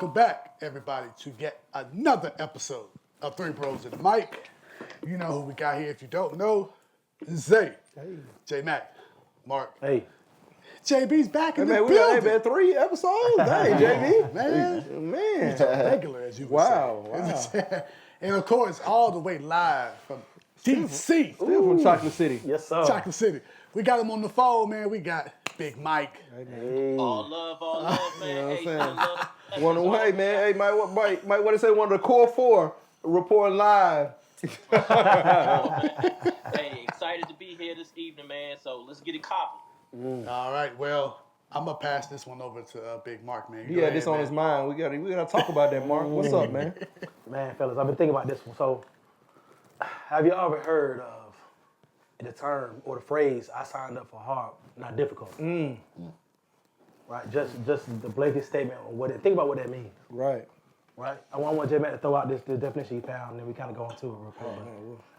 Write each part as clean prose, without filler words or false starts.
welcome back, everybody, to get another episode of Three Bros and a Mic. You know who we got here. If you don't know, Zay, J Mac, Mark. Hey. JB's back in the we building. been 3 episodes. Hey, JB. Man. He's a regular, as you would say. Wow. And of course, all the way live from DC. Still from Chocolate City. Yes, sir. Chocolate City. We got him on the phone, man. We got Big Mike. Hey. All love, man. You know what I'm Hey, saying? all love. One away, man. Hey, Mike, what to say? One of the core 4 reporting live. Hey, excited to be here this evening, man. So let's get it coffee. All right, well, I'm going to pass this one over to Big Mark, man. He had this on his mind. We gotta talk about that, Mark. What's up, man? Man, fellas, I've been thinking about this one. So, have you ever heard of the term or the phrase, I signed up for hard, not difficult? Right? Just the blanket statement on what think about what that means. Right. Right? I want J Mac to throw out the definition he found, and then we kind of go into it real quick.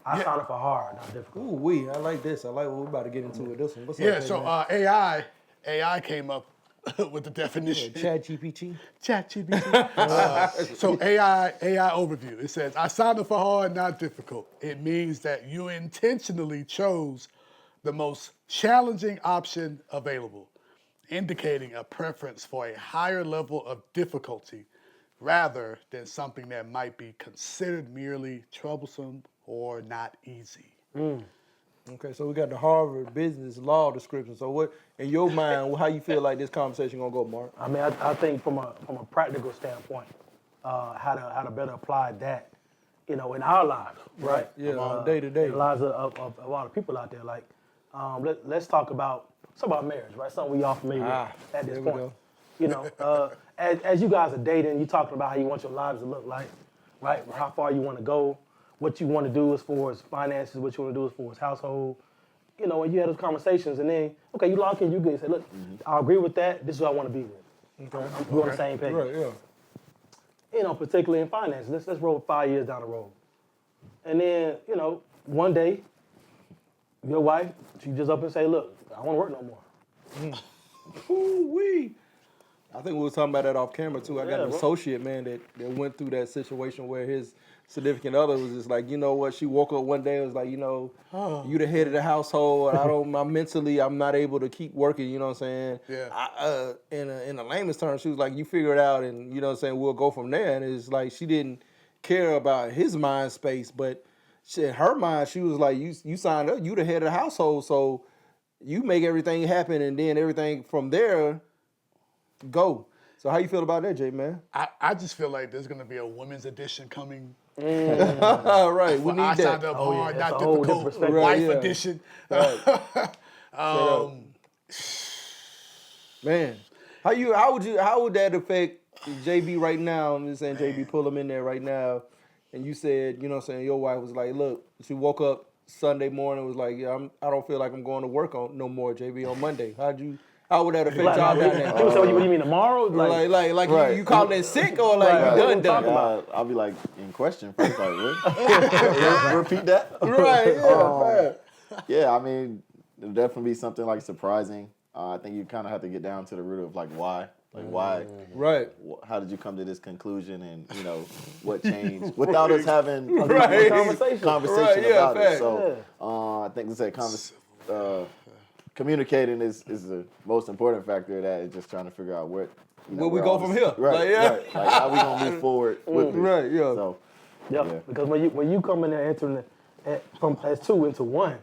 I signed up for hard, not difficult. Ooh, I like this. I like what we're about to get into with this one. What's Yeah, up, so AI came up with the definition. ChatGPT. ChatGPT. So AI overview. It says, I signed up for hard, not difficult. It means that you intentionally chose the most challenging option available, indicating a preference for a higher level of difficulty rather than something that might be considered merely troublesome or not easy. Okay, so we got the Harvard Business Law description. So what, in your mind, how you feel like this conversation gonna go, Mark? I mean, I think from a practical standpoint, how to better apply that, in our lives, right? Yeah, day to day. The lives of a lot of people out there. Like, let's talk about marriage, right? Something we all familiar with at this there we point. go. As you guys are dating, you're talking about how you want your lives to look like, right? How far you want to go, what you want to do as far as finances, what you want to do as far as household. And you had those conversations, and then, okay, you lock in, you good. Say, look, I agree with that. This is who I want to be with. Okay. We're on the same page. Right, yeah. Particularly in finance. Let's roll 5 years down the road. And then, one day, your wife, she just up and say, look, I don't want to work no more. Ooh-wee. I think we were talking about that off camera too. I got an bro. associate, man, that went through that situation where his significant other was just like, you know what? She woke up one day and was like, you the head of the household. I'm not able to keep working. You know what I'm saying? Yeah. In a layman's term, she was like, you figure it out, and you know what I'm saying, we'll go from there. And it's like she didn't care about his mind space, but in her mind, she was like, you signed up, you the head of the household, so you make everything happen, and then everything from there go. So how you feel about that, Jay, man? I just feel like there's going to be a women's edition coming. Right, we need I that. signed up hard, that's not a whole difficult. different perspective. Wife Right, yeah. edition. Man, how would that affect JB right now? I'm just saying, JB, pull him in there right now. And you said, you know what I'm saying, your wife was like, look, she woke up Sunday morning, was like, yeah, I don't feel like I'm going to work no more, JB, on Monday. How would that affect y'all down there? People say, what do you mean tomorrow? Like Right. you calling it sick or like Right. you done? I'll be like in question first, like what? Repeat that. Right, yeah. Yeah, I mean, it'll definitely be something like surprising. I think you kind of have to get down to the root of like why, Right. how did you come to this conclusion, and what changed without us having Conversation. conversation Right, yeah, about fact. it. So I think communicating is the most important factor of that. Is just trying to figure out where we go from here. Right, Like, yeah. right. Like how we gonna move forward with this. Right, yeah. So Yeah, because when you come in there entering from as 2 into 1,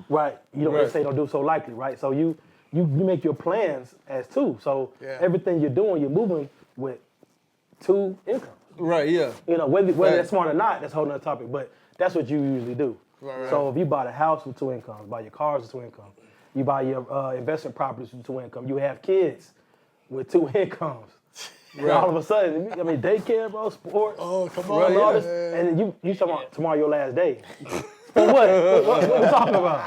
right? You don't Right. say don't do so likely, right? So you make your plans as 2. So everything you're doing, you're moving with 2 incomes. Right, yeah. Whether Right. that's smart or not, that's a whole nother topic. But that's what you usually do. Right. So if you buy the house with 2 incomes, buy your cars with 2 incomes, you buy your investment properties with 2 incomes, you have kids with 2 incomes. And all of a sudden, daycare, bro, sports. Oh, come all on. this, and you talking about tomorrow your last day. For what we talking about?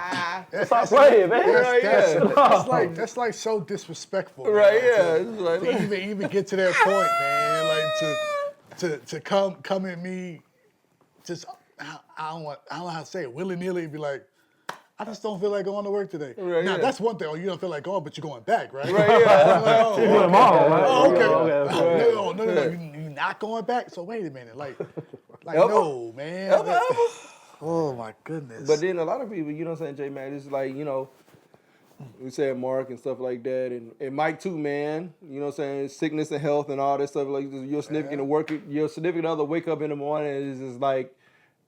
Stop playing, man. That's like so disrespectful. Right, man, yeah. It's like, To even get to that point, man. Like to come at me, just I don't know how to say it, willy-nilly, be like, I just don't feel like going to work today. Right, now, yeah. that's one thing. Oh, you don't feel like going, but you're going back, right? right, yeah. I'm like, oh, Tomorrow, right? Oh, okay. Okay. No. You not going back? So wait a minute, like Ever? no, man. Ever? Oh my goodness. But then a lot of people, you know what I'm saying, J Mac, it's like, you know, we said Mark and stuff like that, and Mike too, man. You know what I'm saying? Sickness and health and all that stuff. Like your significant other wake up in the morning is just like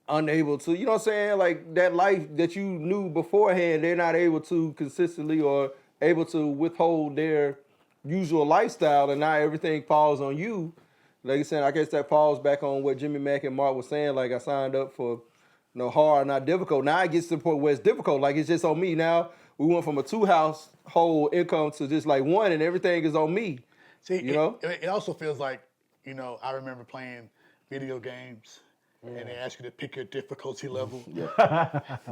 unable to, you know what I'm saying? Like that life that you knew beforehand, they're not able to consistently or able to withhold their usual lifestyle, and now everything falls on you. Like you said, I guess that falls back on what Jimmy Mack and Mark was saying. Like I signed up for hard, not difficult. Now it gets to the point where it's difficult. Like it's just on me. Now we went from a 2-household income to just like one, and everything is on me. See, you know? it also feels like, I remember playing video games, and they ask you to pick your difficulty level.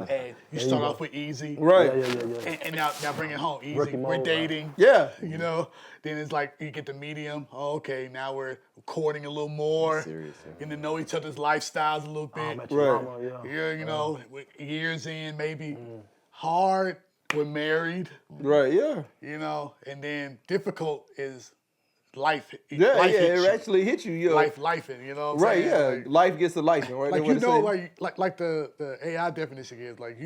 And you start off with easy. Right. Yeah. And now bring it home. Easy. Rookie We're mode, dating. Yeah. Then it's like you get the medium. Oh, okay, now we're courting a little more. Serious, yeah. Getting to know each other's lifestyles a little bit. I met your Right. mama, yeah. With years in, maybe. Hard, we're married. Right. Yeah. And then difficult is life. Yeah. Life hits It you. actually hits you. Yeah. Life, what I'm Right. saying? Yeah. Like, Life gets to life. Right. like That's what it say. like the AI definition is like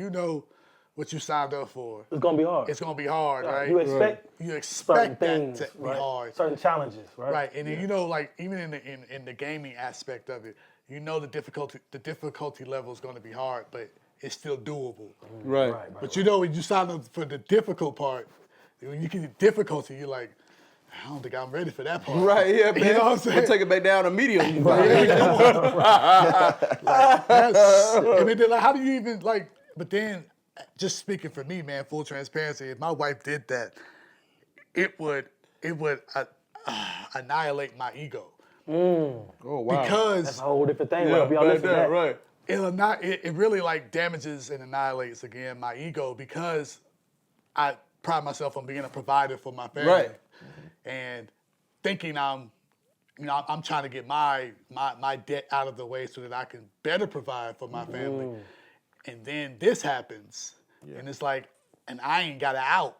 what you signed up for. It's gonna be hard. It's gonna be hard, right? You expect You certain expect that things, to be right? hard, Certain challenges, right? right? And then like even in the gaming aspect of it, the difficulty level is gonna be hard, but it's still doable. Right. But when you sign up for the difficult part, when you get the difficulty, you're like, I don't think I'm ready for that part. Right. Yeah. Man. You know what I'm saying? We'll take it back down to medium. And then like, how do you even like? But then, just speaking for me, man, full transparency. If my wife did that, it would annihilate my ego. Oh wow. Because That's a whole different thing. yeah, Right? Y'all right listen to there, that. right. it really like damages and annihilates again my ego, because I pride myself on being a provider for my family. Right. And thinking I'm trying to get my debt out of the way so that I can better provide for my family. And then this happens, and it's like, and I ain't got it out.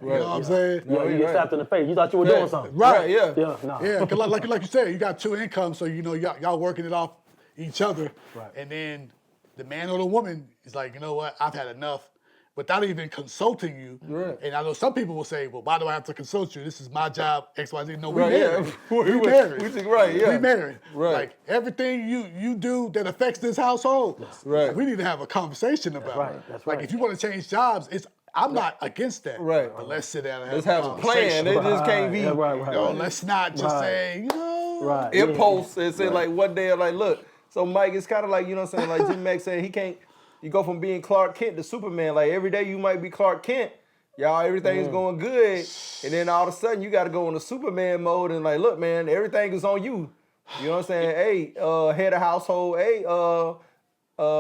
You know what I'm saying? Yeah, you get right. slapped in the face. You thought you were doing something. Right. Yeah. Yeah, no. Yeah, because like you said, you got two incomes, so y'all working it off each other. Right. And then the man or the woman is like, you know what, I've had enough, without even consulting you. Right. And I know some people will say, well, why do I have to consult you? This is my job, X, Y, Z. No, we Right, married. yeah. We married. We think, right, yeah. We married. Right. Like everything you do that affects this household, Right. we need to have a conversation about. right, that's Like right. if you want to change jobs, I'm not against that. Right. But let's sit down and Let's have have a a plan. It just can't be Right. Let's not just Right. say, Right. impulse and say like one day, like, look. So Mike, it's kind of like, you know what I'm saying, like Jim Mack saying he can't. You go from being Clark Kent to Superman. Like every day you might be Clark Kent. Y'all, everything's going good, and then all of a sudden you got to go into Superman mode and like, look, man, everything is on you. You know what I'm saying? Hey, head of household. Hey,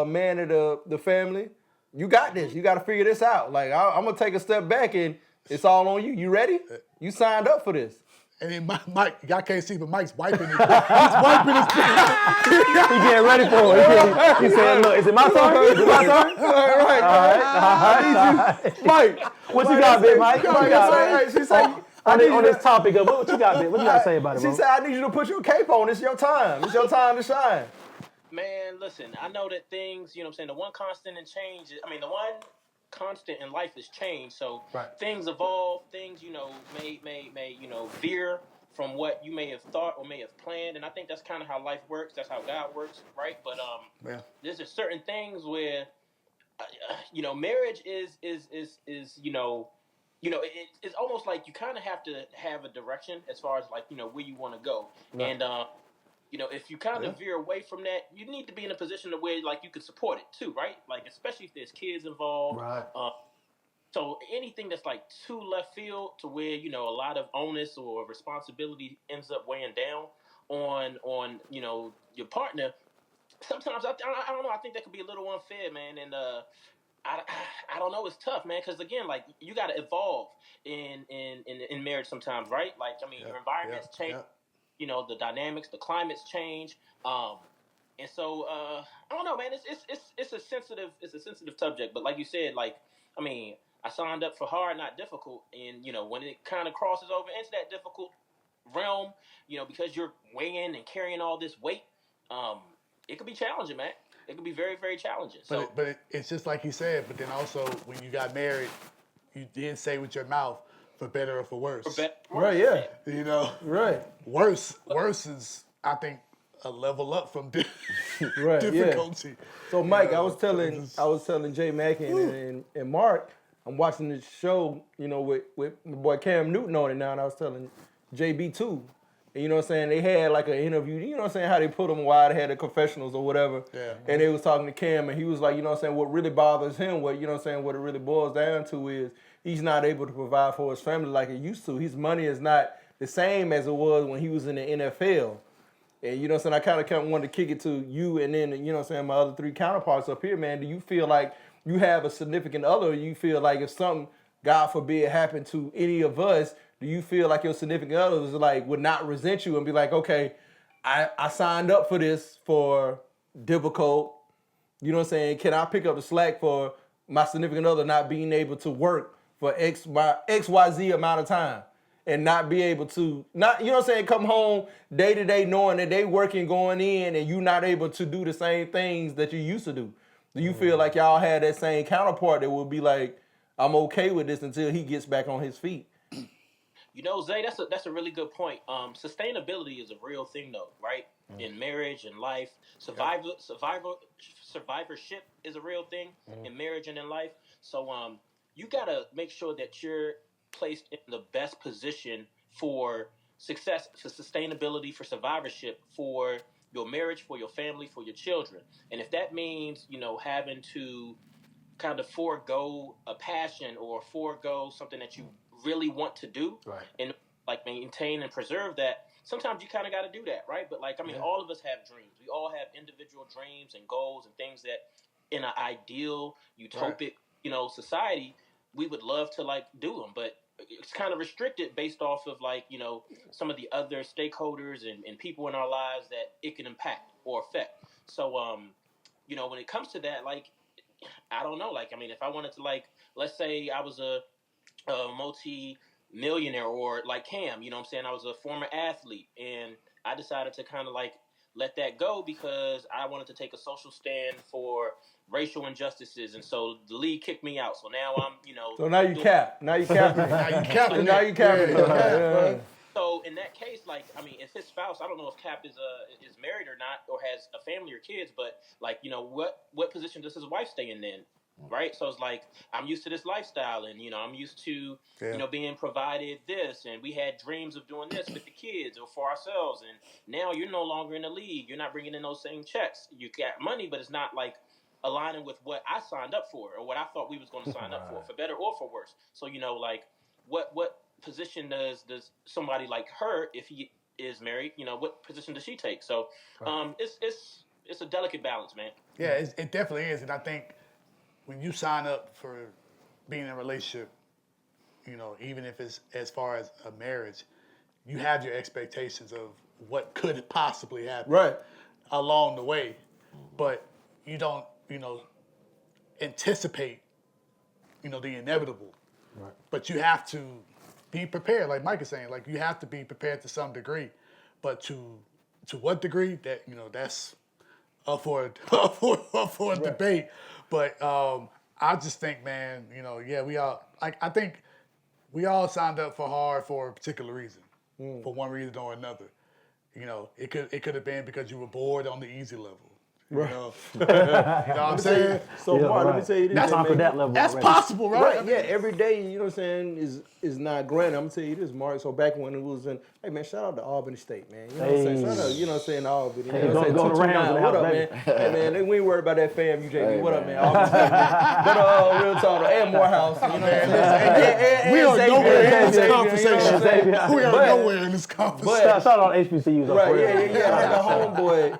man of the family. You got this. You got to figure this out. Like I'm gonna take a step back and it's all on you. You ready? You signed up for this. And then Mike, y'all can't see, but Mike's wiping it. He's wiping his He getting ready for it. He saying, look, is it my turn? Is it my turn? All right. I need you, Mike. What you got, Big Mike? What you got, She said, on this topic of what you got, Big? What you got to say about it, She bro? said, I need you to put your cape on. It's your time. It's your time to shine. Man, listen, I know that things, you know what I'm saying, the one constant in change, the one constant in life is change. So Right. things evolve, things, may veer from what you may have thought or may have planned. And I think that's kind of how life works. That's how God works, right? But Yeah. there's just certain things where, marriage is it's almost like you kind of have to have a direction as far as like, where you want to go. Right. And, if you kind of veer away from that, you need to be in a position to where like you could support it too, right? Like especially if there's kids involved. Right. So anything that's like too left field to where a lot of onus or responsibility ends up weighing down on your partner. Sometimes I don't know. I think that could be a little unfair, man. And I don't know. It's tough, man. Because again, like you got to evolve in marriage sometimes, right? Like your environments change. Yeah. The dynamics, the climates change. And so I don't know, man. It's a sensitive subject. But like you said, I signed up for hard, not difficult. And when it kind of crosses over into that difficult realm, because you're weighing and carrying all this weight, it could be challenging, man. It could be very, very challenging. So, It's just like you said. But then also, when you got married, you did say with your mouth, for better or for worse. Right, yeah. You know, Right. worse is, I think, a level up from Right, yeah. difficulty. So Mike, I was telling Jay Mack and Mark, I'm watching this show, with my boy Cam Newton on it now, and I was telling JB too. And you know what I'm saying? They had like an interview, you know what I'm saying, how they put them while they had the confessionals or whatever. Yeah. And they was talking to Cam, and he was like, you know what I'm saying, what really bothers him, what it really boils down to is he's not able to provide for his family like he used to. His money is not the same as it was when he was in the NFL. And you know what I'm saying, I kind of wanted to kick it to you and then, you know what I'm saying, my other three counterparts up here, man. Do you feel like you have a significant other, or you feel like if something, God forbid, happened to any of us, do you feel like your significant other was like, would not resent you and be like, okay, I signed up for this for difficult, you know what I'm saying, can I pick up the slack for my significant other not being able to work for XYZ amount of time? And not be able to, you know what I'm saying, come home day to day knowing that they working, going in, and you not able to do the same things that you used to do. Do you feel like y'all had that same counterpart that would be like, I'm okay with this until he gets back on his feet? Zay, that's a really good point. Sustainability is a real thing, though, right? In marriage and life, survivorship is a real thing in marriage and in life. So, you gotta make sure that you're placed in the best position for success, for sustainability, for survivorship, for your marriage, for your family, for your children. And if that means, having to kind of forego a passion or forego something that you really want to do, Right. and like maintain and preserve that, sometimes you kind of got to do that, right? But all of us have dreams. We all have individual dreams and goals and things that in an ideal, utopic, society, we would love to do them, but it's kind of restricted based off of some of the other stakeholders and people in our lives that it can impact or affect. So, when it comes to that, I don't know, if I wanted to, let's say I was a multi-millionaire or like Cam, you know what I'm saying? I was a former athlete and I decided to kind of let that go because I wanted to take a social stand for racial injustices, and so the league kicked me out. So now I'm, So now you cap. Now you capping it. Now you capping Now it. you capping it. Yeah. So in that case, if his spouse, I don't know if Cap is married or not, or has a family or kids, but what position does his wife stay in then? Right, so it's I'm used to this lifestyle, and I'm used to being provided this, and we had dreams of doing this with the kids or for ourselves, and now you're no longer in the league. You're not bringing in those same checks. You got money, but it's not aligning with what I signed up for or what I thought we was going to sign up for better or for worse. So what position does somebody like her, if he is married, what position does she take? So it's a delicate balance, man. Yeah, it definitely is, and I think when you sign up for being in a relationship, even if it's as far as a marriage, you have your expectations of what could possibly happen along the way, but you don't, anticipate, the inevitable. Right. But you have to be prepared, like Mike is saying, you have to be prepared to some degree, but to what degree, that, that's up for a debate. But I just think, man, we all, I think we all signed up for a particular reason, for one reason or another. It could have been because you were bored on the easy level. You know what I'm saying? So Mark, let me tell you this. That's man. that level. That's already. possible, right? Right, yeah, every day, you know what I'm saying, is not granted. I'm gonna tell you this, Mark. So back when it was in, hey man, shout out to Albany State, man. You know what I'm saying? Shout out, you know what I'm saying, Albany. You know what I'm saying? Go to Rams in the What house, up, baby. man? Hey man, we ain't worried about that fam, UJB. Hey, what up, man. man? Albany State, man. But real talk, and Morehouse. You know what I'm saying? We are nowhere in this Xavier, conversation. Xavier. We are But- nowhere in this conversation. Shout out HBCUs. Right, yeah. I had a homeboy.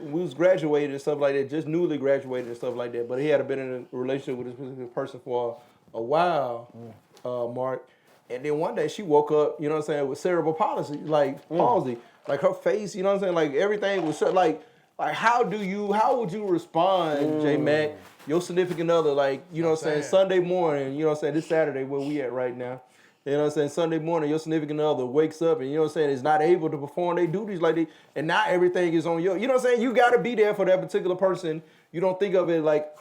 We was graduated and stuff like that, just newly graduated and stuff like that. But he had been in a relationship with this specific person for a while, Mark. And then one day she woke up, you know what I'm saying, with cerebral palsy, palsy. Like her face, you know what I'm saying, like everything was like how would you respond, J Mac, your significant other, you know what I'm saying, Sunday morning, you know what I'm saying, this Saturday where we at right now. You know what I'm saying? Sunday morning, your significant other wakes up and, you know what I'm saying, is not able to perform their duties like they, and now everything is on you. You know what I'm saying? You got to be there for that particular person. You don't think of it like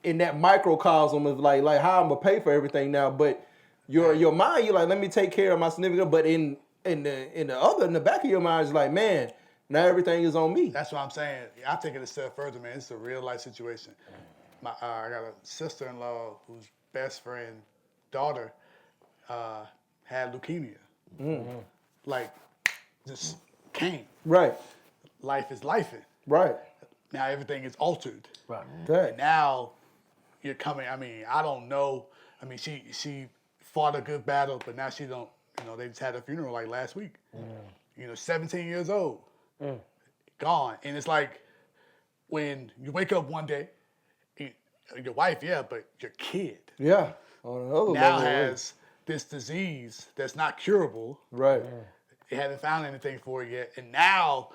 in that microcosm of like how I'm going to pay for everything now. But your mind, you're like, let me take care of my significant. But in the back of your mind, is like, man, now everything is on me. That's what I'm saying. I'm taking it a step further, man. It's a real life situation. I got a sister-in-law whose best friend daughter had leukemia. Like, just came. Right. Life is lifing. Right. Now everything is altered. Right. Okay. And now you're coming. I mean, I don't know. I mean, she fought a good battle, but now she don't. You know, they just had a funeral like last week. 17 years old, gone. And it's like when you wake up one day, your wife, yeah, but your kid Yeah. On another now level. has this disease that's not curable. Right. They haven't found anything for it yet, and now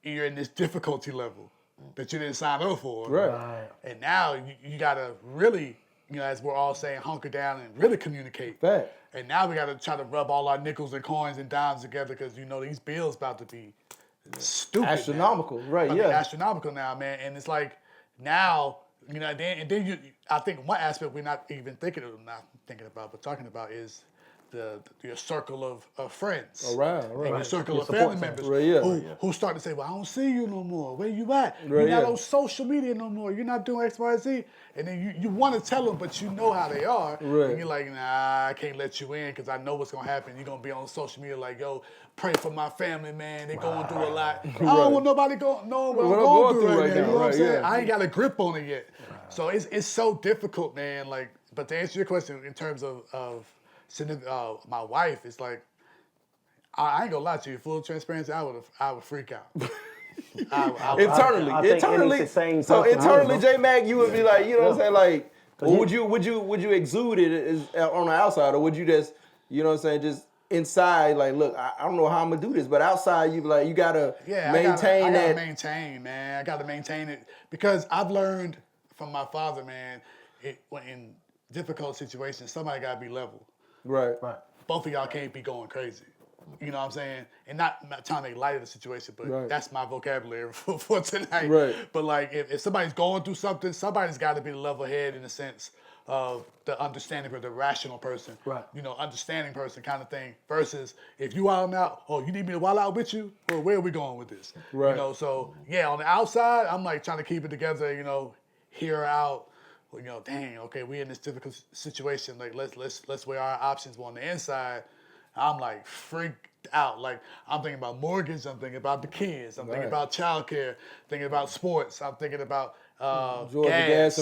you're in this difficulty level that you didn't sign up for. Right. And now you gotta really, as we're all saying, hunker down and really communicate. Fact. And now we gotta try to rub all our nickels and coins and dimes together because these bills about to be stupid. now. Astronomical. Right. I mean, Yeah. astronomical now, man. And it's like now, then I think one aspect we're not thinking about, but talking about is your circle of friends. Around. And Right. your circle Your of support family members Right, yeah. who start to say, well, I don't see you no more. Where you at? Right, You're not yeah. on social media no more. You're not doing X, Y, Z. And then you want to tell them, but you know how they are. Right. And you're like, nah, I can't let you in because I know what's going to happen. You're going to be on social media like, yo, pray for my family, man. They're going through a lot. I don't want nobody know what I'm going through right now. You know what I'm saying? yeah. I ain't got a grip on it yet. So it's so difficult, man. Like, but to answer your question in terms of my wife, it's like, I ain't gonna lie to you. Full transparency, I would freak out. Internally, I think internally. any sane So person, internally, I J Mac, you would be like, you know what I'm saying, like, well, you- would you exude it on the outside, or would you just, you know what I'm saying, just inside, like, look, I don't know how I'm gonna do this, but outside, you be like, you gotta maintain I gotta that. maintain, man. I gotta maintain it because I've learned from my father, man. When in difficult situations, somebody gotta be level. Right. Right. Both of y'all can't be going crazy. You know what I'm saying? And not trying to make light of the situation, but Right. that's my vocabulary for tonight. Right. But like, if somebody's going through something, somebody's got to be the level head in the sense of the understanding of the rational person. Right. Understanding person kind of thing. Versus if you out and out, oh, you need me to wild out with you? Well, where are we going with this? Right. So yeah, on the outside, I'm like trying to keep it together. Hear her out. Well, dang, okay, we in this difficult situation. Like, let's weigh our options. But on the inside, I'm like freaked out. Like, I'm thinking about mortgage. I'm thinking about the kids. I'm thinking Right. about childcare. Thinking about sports. I'm thinking about Georgia gas. Gas